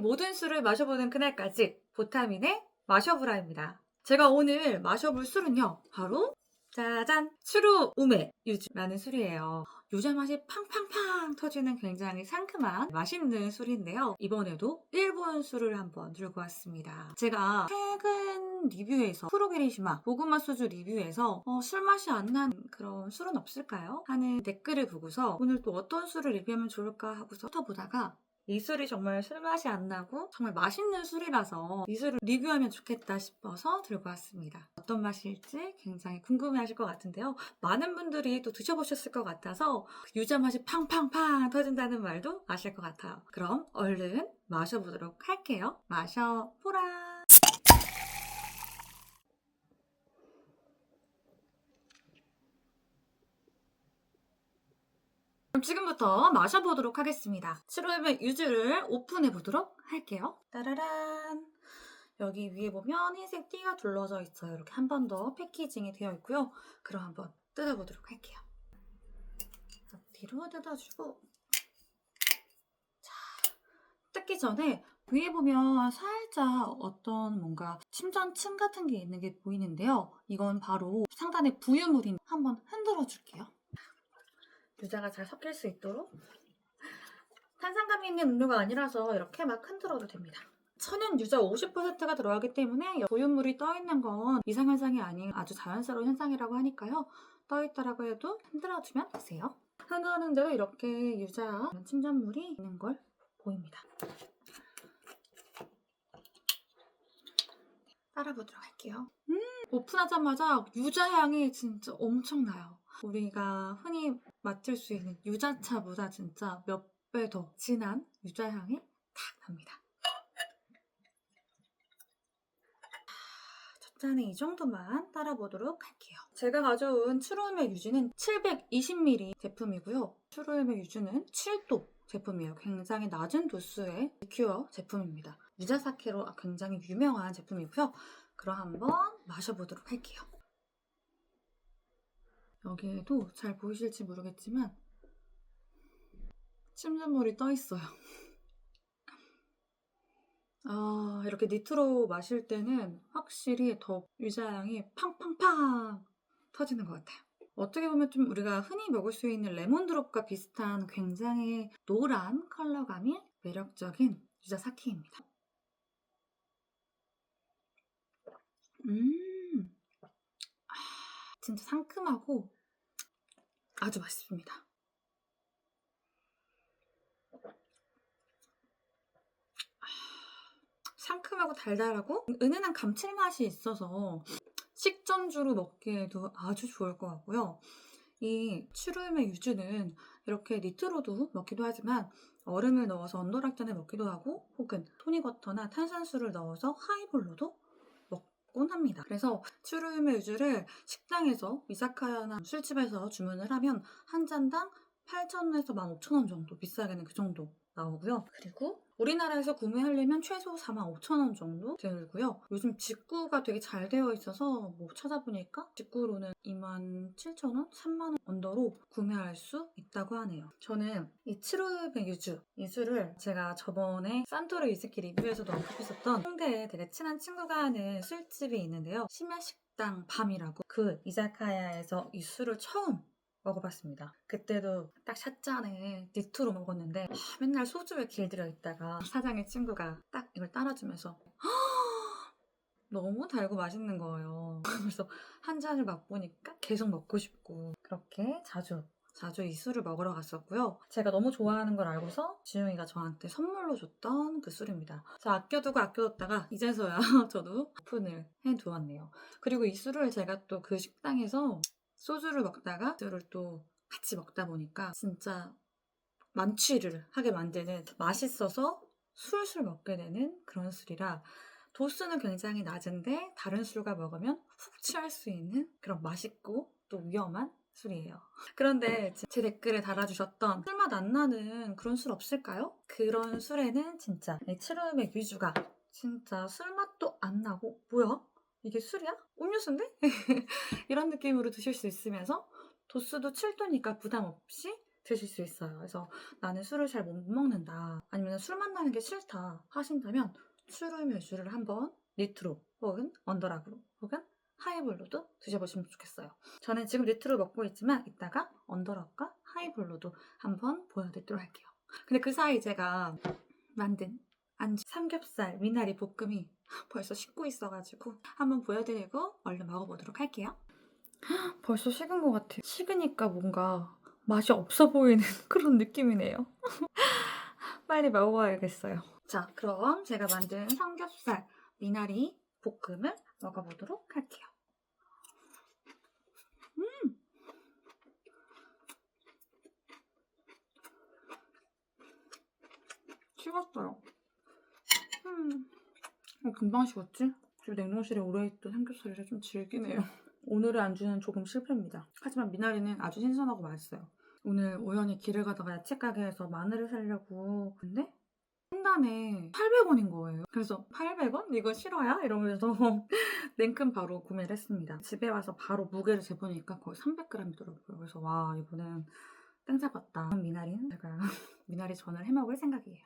모든 술을 마셔보는 그날까지 보타민의 마셔보라입니다. 제가 오늘 마셔볼 술은요, 바로 짜잔! 추루 우메 유주라는 술이에요. 유자 맛이 팡팡팡 터지는 굉장히 상큼한 맛있는 술인데요. 이번에도 일본 술을 한번 들고 왔습니다. 제가 최근 리뷰에서 프로게리시마 고구마 소주 리뷰에서 술 맛이 안 나는 그런 술은 없을까요? 하는 댓글을 보고서 오늘 또 어떤 술을 리뷰하면 좋을까 하고서 훑어보다가 이 술이 정말 술맛이 안 나고 정말 맛있는 술이라서 이 술을 리뷰하면 좋겠다 싶어서 들고 왔습니다. 어떤 맛일지 굉장히 궁금해하실 것 같은데요. 많은 분들이 또 드셔보셨을 것 같아서 유자 맛이 팡팡팡 터진다는 말도 아실 것 같아요. 그럼 얼른 마셔보도록 할게요. 마셔보라! 그럼 지금부터 마셔보도록 하겠습니다. 7월의 유주를 오픈해보도록 할게요. 따라란! 여기 위에 보면 흰색 띠가 둘러져 있어요. 이렇게 한 번 더 패키징이 되어 있고요. 그럼 한번 뜯어보도록 할게요. 뒤로 뜯어주고, 자, 뜯기 전에 위에 보면 살짝 어떤 뭔가 침전층 같은 게 있는 게 보이는데요. 이건 바로 상단에 부유물인 한번 흔들어 줄게요. 유자가 잘 섞일 수 있도록. 탄산감이 있는 음료가 아니라서 이렇게 막 흔들어도 됩니다. 천연 유자 50%가 들어가기 때문에 부유물이 떠있는 건 이상현상이 아닌 아주 자연스러운 현상이라고 하니까요. 떠있다라고 해도 흔들어주면 되세요. 흔드는데도 이렇게 유자 침전물이 있는 걸 보입니다. 따라보도록 할게요. 오픈하자마자 유자 향이 진짜 엄청나요. 우리가 흔히 맡을 수 있는 유자차보다 진짜 몇 배 더 진한 유자 향이 탁 납니다. 첫 잔에 이 정도만 따라보도록 할게요. 제가 가져온 추루음의 유주는 720ml 제품이고요. 추루음의 유주는 7도 제품이에요. 굉장히 낮은 도수의 리큐어 제품입니다. 유자사케로 굉장히 유명한 제품이고요. 그럼 한번 마셔보도록 할게요. 여기에도 잘 보이실지 모르겠지만 침전물이 떠있어요. 이렇게 니트로 마실 때는 확실히 더 유자향이 팡팡팡 터지는 것 같아요. 어떻게 보면 좀 우리가 흔히 먹을 수 있는 레몬드롭과 비슷한 굉장히 노란 컬러감이 매력적인 유자 사케입니다. 진짜 상큼하고 아주 맛있습니다. 상큼하고 달달하고 은은한 감칠맛이 있어서 식전주로 먹기에도 아주 좋을 것 같고요. 이 추루음의 유주는 이렇게 니트로도 먹기도 하지만 얼음을 넣어서 언더락잔에 먹기도 하고 혹은 토닉워터나 탄산수를 넣어서 하이볼로도 먹곤 합니다. 그래서 추루음의 유주를 식당에서 이사카야나 술집에서 주문을 하면 한 잔당 8,000원에서 15,000원 정도, 비싸게는 그 정도 나오고요. 그리고 우리나라에서 구매하려면 최소 45,000원 정도 들고요. 요즘 직구가 되게 잘 되어 있어서 뭐 찾아보니까 직구로는 27,000원, 3만원 언더로 구매할 수 있다고 하네요. 저는 이 츠루베 유주, 이 술을 제가 저번에 산토르 위스키 리뷰에서도 언급했었던 홍대에 되게 친한 친구가 하는 술집이 있는데요. 심야식당 밤이라고 그 이자카야에서 이 술을 처음 먹어봤습니다. 그때도 딱 샷잔에 니트로 먹었는데 맨날 소주에 길들여 있다가 사장의 친구가 딱 이걸 따라주면서 너무 달고 맛있는 거예요. 그래서 한 잔을 맛보니까 계속 먹고 싶고 그렇게 자주 이 술을 먹으러 갔었고요. 제가 너무 좋아하는 걸 알고서 지용이가 저한테 선물로 줬던 그 술입니다. 그래서 아껴두다가 이제서야 저도 오픈을 해두었네요. 그리고 이 술을 제가 또 그 식당에서 소주를 먹다가 술을 또 같이 먹다 보니까 진짜 만취를 하게 만드는 맛있어서 술술 먹게 되는 그런 술이라 도수는 굉장히 낮은데 다른 술과 먹으면 훅 취할 수 있는 그런 맛있고 또 위험한 술이에요. 그런데 제 댓글에 달아주셨던 술맛 안 나는 그런 술 없을까요? 그런 술에는 진짜 츠루메 유주가 진짜 술맛도 안 나고 뭐야? 이게 술이야? 음료수인데? 이런 느낌으로 드실 수 있으면서 도수도 7도니까 부담 없이 드실 수 있어요. 그래서 나는 술을 잘 못 먹는다, 아니면 술 만나는 게 싫다 하신다면 추루메 유주를 한번 니트로 혹은 언더락으로 혹은 하이볼로도 드셔보시면 좋겠어요. 저는 지금 니트로 먹고 있지만 이따가 언더락과 하이볼로도 한번 보여드리도록 할게요. 근데 그 사이 제가 만든 안주 삼겹살 미나리 볶음이 벌써 식고 있어가지고 한번 보여드리고 얼른 먹어보도록 할게요. 벌써 식은 것 같아요. 식으니까 뭔가 맛이 없어 보이는 그런 느낌이네요. 빨리 먹어야겠어요. 자, 그럼 제가 만든 삼겹살 미나리 볶음을 먹어보도록 할게요. 식었어요. 금방 식었지? 지금 냉동실에 오래 있던 삼겹살이라 좀 질기네요. 오늘의 안주는 조금 실패입니다. 하지만 미나리는 아주 신선하고 맛있어요. 오늘 우연히 길을 가다가 야채 가게에서 마늘을 사려고 근데 한 단에 800원인 거예요. 그래서 800원? 이거 싫어요? 이러면서 냉큼 바로 구매를 했습니다. 집에 와서 바로 무게를 재보니까 거의 300g이더라고요. 그래서 와, 이거는 땡 잡았다. 미나리는 제가 미나리 전을 해먹을 생각이에요.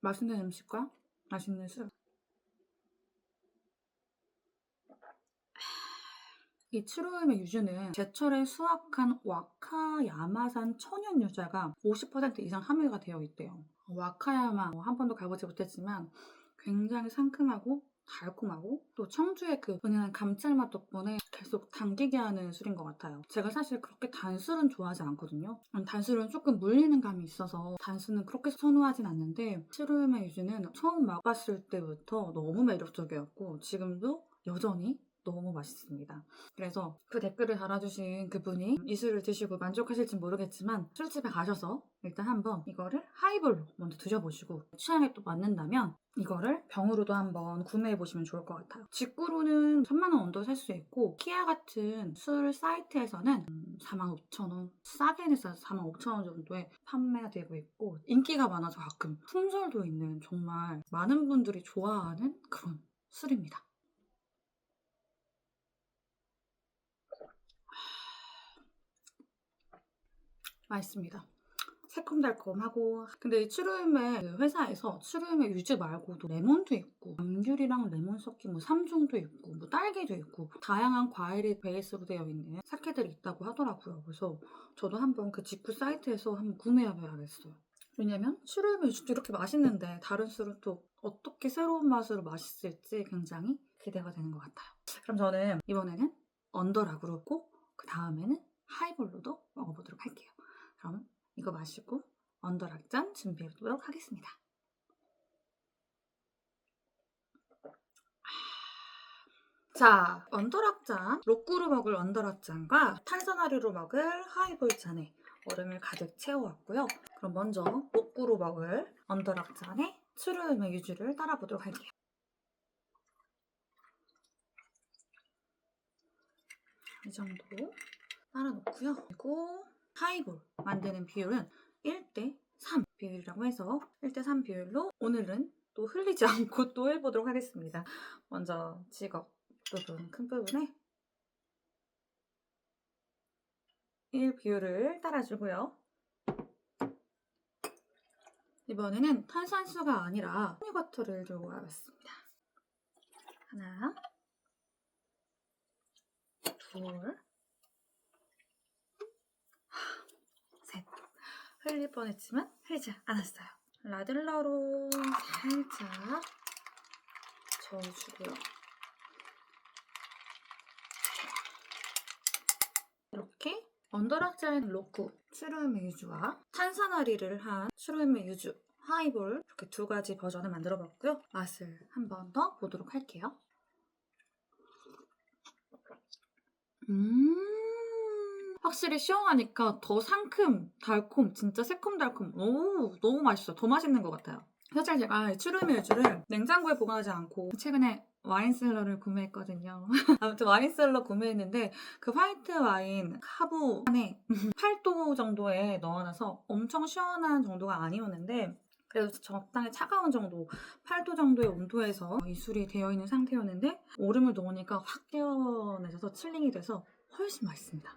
맛있는 음식과 맛있는 술. 이 추루메 유주는 제철에 수확한 와카야마산 천연 유자가 50% 이상 함유가 되어 있대요. 와카야마 한 번도 가보지 못했지만 굉장히 상큼하고 달콤하고 또 청주의 그 은은한 감칠맛 덕분에 계속 당기게 하는 술인 것 같아요. 제가 사실 그렇게 단술은 좋아하지 않거든요. 단술은 조금 물리는 감이 있어서 단술은 그렇게 선호하진 않는데 추루메 유주는 처음 맛봤을 때부터 너무 매력적이었고 지금도 여전히 너무 맛있습니다. 그래서 그 댓글을 달아주신 그분이 이 술을 드시고 만족하실지 모르겠지만 술집에 가셔서 일단 한번 이거를 하이볼로 먼저 드셔보시고 취향에 또 맞는다면 이거를 병으로도 한번 구매해보시면 좋을 것 같아요. 직구로는 3만 원 언더 살 수 있고 키아 같은 술 사이트에서는 45,000원, 싸게는 싸서 45,000원 정도에 판매가 되고 있고 인기가 많아서 가끔 품절도 있는 정말 많은 분들이 좋아하는 그런 술입니다. 맛있습니다. 새콤달콤하고 근데 이 추루메 회사에서 추루메 유주 말고도 레몬도 있고 감귤이랑 레몬 섞인 뭐 3종도 있고 뭐 딸기도 있고 다양한 과일이 베이스로 되어 있는 사케들이 있다고 하더라고요. 그래서 저도 한번 그 직구 사이트에서 한번 구매해봐야겠어요. 왜냐면 추루메 유주도 이렇게 맛있는데 다른 술은 또 어떻게 새로운 맛으로 맛있을지 굉장히 기대가 되는 것 같아요. 그럼 저는 이번에는 언더락으로 꼭 그 다음에는 하이볼로도 먹어보도록 할게요. 그럼 이거 마시고 언더락잔 준비해보도록 하겠습니다. 자, 언더락잔, 로꾸로 먹을 언더락잔과 탄산화류로 먹을 하이볼잔에 얼음을 가득 채워왔고요. 그럼 먼저 로꾸로 먹을 언더락잔에 추루메 유주를 따라보도록 할게요. 이 정도 따라놓고요. 그리고 하이볼 만드는 비율은 1대3 비율이라고 해서 1대3 비율로 오늘은 또 흘리지 않고 또 해보도록 하겠습니다. 먼저 직업 부분, 큰 부분에 1 비율을 따라주고요. 이번에는 탄산수가 아니라 허니버터를 들고 와봤습니다. 하나, 둘, 셋. 흘릴 뻔했지만 흘리지 않았어요. 라들러로 살짝 저어주고요. 이렇게 언더락잔 로쿠 추루메 유주와 탄산화리를 한 추루메 유주 하이볼 이렇게 두 가지 버전을 만들어 봤고요. 맛을 한 번 더 보도록 할게요. 확실히 시원하니까 더 상큼, 달콤, 진짜 새콤달콤. 너무 맛있어요. 더 맛있는 것 같아요. 사실 제가 추루메 유주를 냉장고에 보관하지 않고 최근에 와인셀러를 구매했거든요. 아무튼 와인셀러 구매했는데 그 화이트 와인 카부 안에 8도 정도에 넣어놔서 엄청 시원한 정도가 아니었는데 그래서 적당히 차가운 정도, 8도 정도의 온도에서 이 술이 되어 있는 상태였는데 얼음을 넣으니까 확 개운해져서 칠링이 돼서 훨씬 맛있습니다.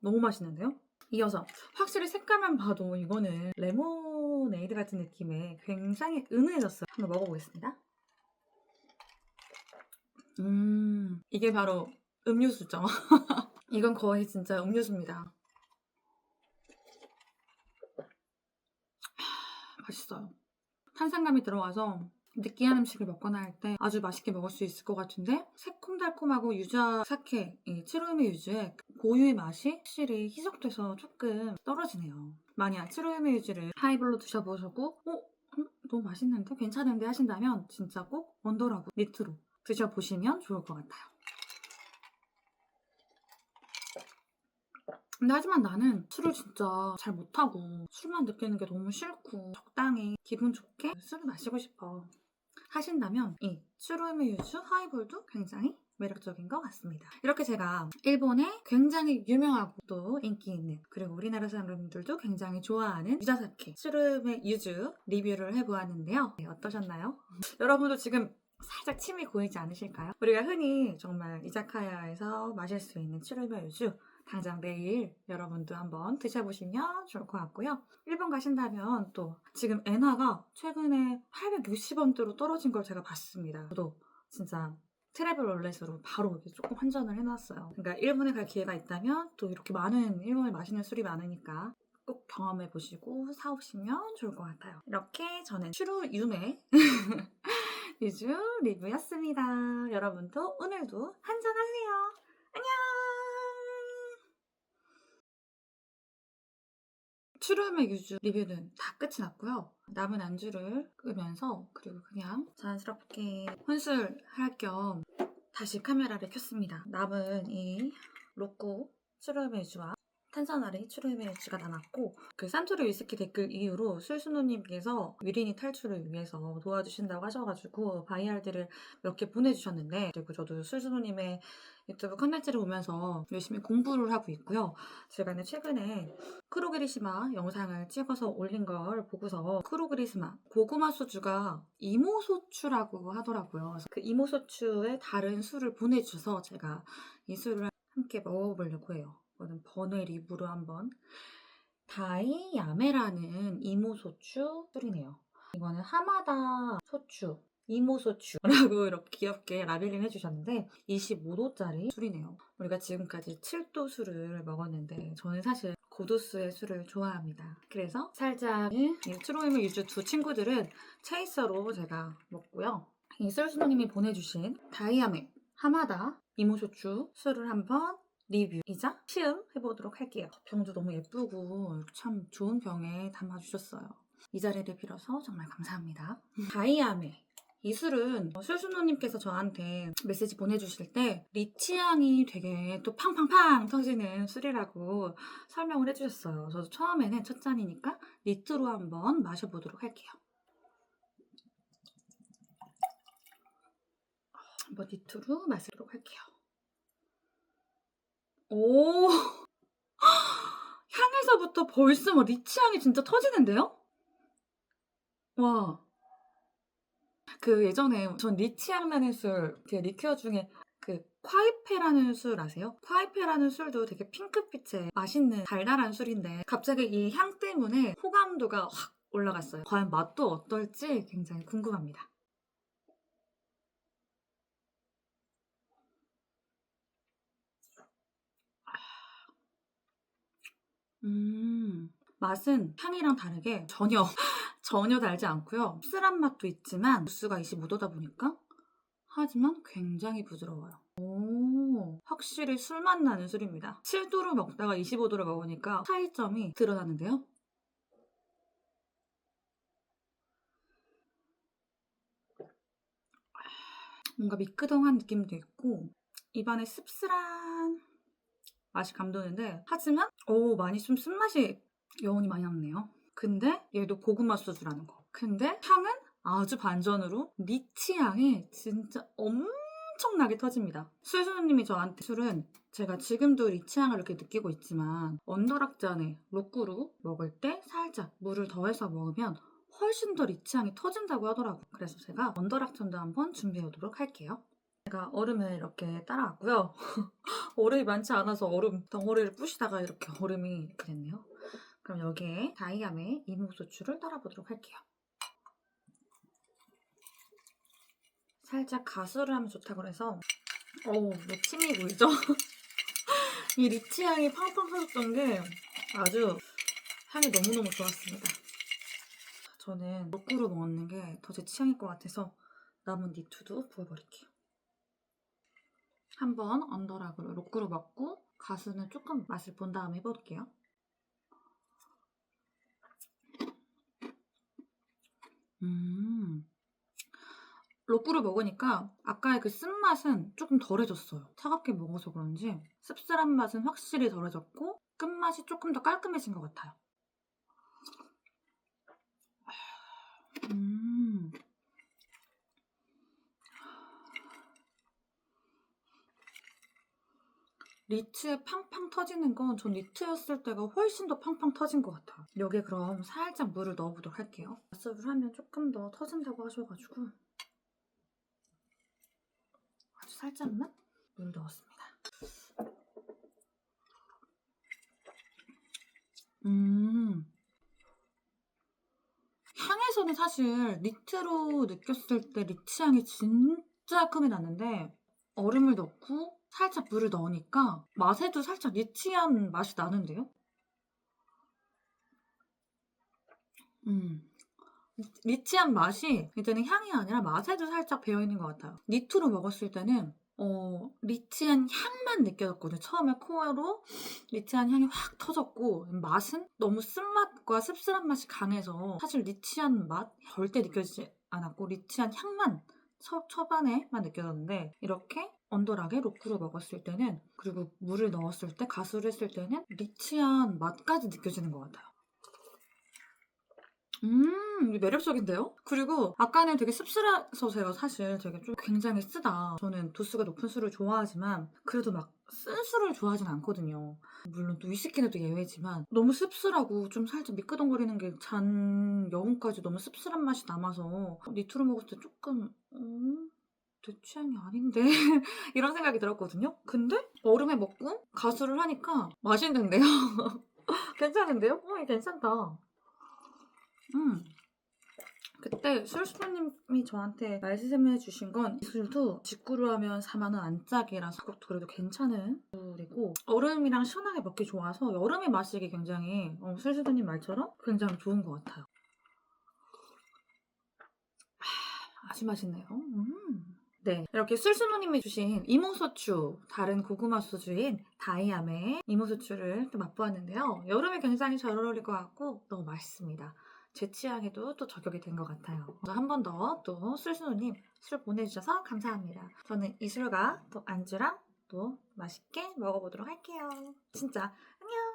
너무 맛있는데요? 이어서 확실히 색깔만 봐도 이거는 레모네이드 같은 느낌에 굉장히 은은해졌어요. 한번 먹어보겠습니다. 이게 바로 음료수죠. 이건 거의 진짜 음료수입니다. 맛있어요. 탄산감이 들어가서 느끼한 음식을 먹거나 할 때 아주 맛있게 먹을 수 있을 것 같은데 새콤달콤하고 유자 사케, 이 츠루미 유즈의 고유의 맛이 확실히 희석돼서 조금 떨어지네요. 만약 츠루미 유즈를 하이볼로 드셔보시고 너무 맛있는데? 괜찮은데? 하신다면 진짜 꼭 언더라고 니트로 드셔보시면 좋을 것 같아요. 근데 하지만 나는 술을 진짜 잘 못하고 술만 느끼는 게 너무 싫고 적당히 기분 좋게 술을 마시고 싶어 하신다면 이 츠루미 유즈 하이볼도 굉장히 매력적인 것 같습니다. 이렇게 제가 일본의 굉장히 유명하고 또 인기 있는 그리고 우리나라 사람들도 굉장히 좋아하는 유자사케 츠루미 유즈 리뷰를 해보았는데요. 네, 어떠셨나요? 여러분도 지금 살짝 침이 고이지 않으실까요? 우리가 흔히 정말 이자카야에서 마실 수 있는 츠루미 유즈 당장 내일 여러분도 한번 드셔보시면 좋을 것 같고요. 일본 가신다면 또 지금 엔화가 최근에 860원대로 떨어진 걸 제가 봤습니다. 저도 진짜 트래블 월렛으로 바로 조금 환전을 해놨어요. 그러니까 일본에 갈 기회가 있다면 또 이렇게 많은 일본에 맛있는 술이 많으니까 꼭 경험해보시고 사오시면 좋을 것 같아요. 이렇게 저는 슈루 유메 유즈 리뷰였습니다. 여러분도 오늘도 한잔하세요. 안녕! 슈루메 유즈 리뷰는 다 끝이 났고요. 남은 안주를 끄면서 그리고 그냥 자연스럽게 혼술할 겸 다시 카메라를 켰습니다. 남은 이 로꼬 슈루메 유즈와 탄산아리 츠루미 유즈가 남았고 그 산토리 위스키 댓글 이후로 술순우님께서 위린이 탈출을 위해서 도와주신다고 하셔가지고 바이알들을 몇 개 보내주셨는데 그리고 저도 술순우님의 유튜브 컨텐츠를 보면서 열심히 공부를 하고 있고요. 제가 최근에 크로그리시마 영상을 찍어서 올린 걸 보고서 크로그리시마 고구마 소주가 이모소추라고 하더라고요. 그래서 그 이모소추의 다른 술을 보내주셔서 제가 이 술을 함께 먹어보려고 해요. 이거는 버네 리브로 한번 다이야메라는 이모소추 술이네요. 이거는 하마다 소추 이모소추라고 이렇게 귀엽게 라벨링 해주셨는데 25도짜리 술이네요. 우리가 지금까지 7도 술을 먹었는데 저는 사실 고도수의 술을 좋아합니다. 그래서 살짝 이 츠루미 유즈 두 친구들은 체이서로 제가 먹고요. 이 술수노님이 보내주신 다이아메 하마다 이모소추 술을 한번 리뷰이자 시음 해보도록 할게요. 병도 너무 예쁘고 참 좋은 병에 담아주셨어요. 이 자리를 빌어서 정말 감사합니다. 다이아메 이 술은 술순노님께서 저한테 메시지 보내주실 때 리치향이 되게 또 팡팡팡 터지는 술이라고 설명을 해주셨어요. 저도 처음에는 첫 잔이니까 니트로 한번 마셔보도록 할게요. 한번 니트로 마시도록 할게요. 오 향에서부터 벌써 뭐 리치향이 진짜 터지는데요? 와. 그 예전에 전 리치향 나는 술, 그 리큐어 중에 그 콰이페라는 술 아세요? 콰이페라는 술도 되게 핑크빛의 맛있는 달달한 술인데 갑자기 이 향 때문에 호감도가 확 올라갔어요. 과연 맛도 어떨지 굉장히 궁금합니다. 맛은 향이랑 다르게 전혀 달지 않고요. 씁쓸한 맛도 있지만 도수가 25도다 보니까 하지만 굉장히 부드러워요. 오, 확실히 술맛 나는 술입니다. 7도로 먹다가 25도로 먹으니까 차이점이 드러나는데요. 뭔가 미끄덩한 느낌도 있고 입안에 씁쓸한 맛이 감도는데 하지만 많이 좀 쓴맛이 여운이 많이 남네요. 근데 얘도 고구마 소주라는 거. 근데 향은 아주 반전으로 리치 향이 진짜 엄청 엄청나게 터집니다. 술수님이 저한테 술은 제가 지금도 리치향을 이렇게 느끼고 있지만 언더락잔에 로꾸루 먹을 때 살짝 물을 더해서 먹으면 훨씬 더 리치향이 터진다고 하더라고요. 그래서 제가 언더락잔도 한번 준비해 오도록 할게요. 제가 얼음을 이렇게 따라왔고요. 얼음이 많지 않아서 얼음 덩어리를 부시다가 이렇게 얼음이 이렇게 됐네요. 그럼 여기에 다이암의 이모소추를 따라보도록 할게요. 살짝 가수를 하면 좋다고 해서 내 침이 고이죠? 이 리치 향이 팡팡 터졌던 게 아주 향이 너무너무 좋았습니다. 저는 로꾸루 먹는 게 더 제 취향일 것 같아서 남은 니투도 부어버릴게요. 한번 언더락으로 로꾸루 먹고 가수는 조금 맛을 본 다음에 해볼게요. 로꾸루 먹으니까 아까의 그 쓴맛은 조금 덜해졌어요. 차갑게 먹어서 그런지 씁쓸한 맛은 확실히 덜해졌고 끝맛이 조금 더 깔끔해진 것 같아요. 리트에 팡팡 터지는 건 전 리트였을 때가 훨씬 더 팡팡 터진 것 같아요. 여기에 그럼 살짝 물을 넣어보도록 할게요. 가스를 하면 조금 더 터진다고 하셔가지고 아주 살짝만 물 넣었습니다. 향에서는 사실 니트로 느꼈을 때 리치 향이 진짜 크게 났는데 얼음을 넣고 살짝 물을 넣으니까 맛에도 살짝 리치한 맛이 나는데요? 리치한 맛이 이제는 향이 아니라 맛에도 살짝 배어있는 것 같아요. 니트로 먹었을 때는 리치한 향만 느껴졌거든요. 처음에 코어로 리치한 향이 확 터졌고 맛은 너무 쓴맛과 씁쓸한 맛이 강해서 사실 리치한 맛 절대 느껴지지 않았고 리치한 향만 초반에만 느껴졌는데 이렇게 언더락에 로쿠로 먹었을 때는 그리고 물을 넣었을 때 가수를 했을 때는 리치한 맛까지 느껴지는 것 같아요. 매력적인데요? 그리고 아까는 되게 씁쓸해서 제가 사실 되게 좀 굉장히 쓰다. 저는 도수가 높은 술을 좋아하지만 그래도 막 쓴 술을 좋아하진 않거든요. 물론 또 위스키는 또 예외지만 너무 씁쓸하고 좀 살짝 미끄덩거리는 게 잔 여분까지 너무 씁쓸한 맛이 남아서 니트로 먹을 때 조금 내 취향이 아닌데 이런 생각이 들었거든요. 근데 얼음에 먹고 가수를 하니까 맛있는데요? 괜찮은데요? 이거 괜찮다. 그때 술수님이 저한테 말씀해 주신 건 이 술도 직구로 하면 4만 원 안짝이라서 가격도 그래도 괜찮은 술이고 얼음이랑 시원하게 먹기 좋아서 여름에 마시기 굉장히 술수님 말처럼 굉장히 좋은 것 같아요. 아주 맛있네요. 네, 이렇게 술수노님이 주신 이모소추, 다른 고구마 소주인 다이암의 이모소추를 또 맛보았는데요. 여름에 굉장히 잘 어울릴 것 같고 너무 맛있습니다. 제 취향에도 또 저격이 된 것 같아요. 한 번 더 또 술수노님 술 보내주셔서 감사합니다. 저는 이 술과 또 안주랑 또 맛있게 먹어보도록 할게요. 진짜 안녕!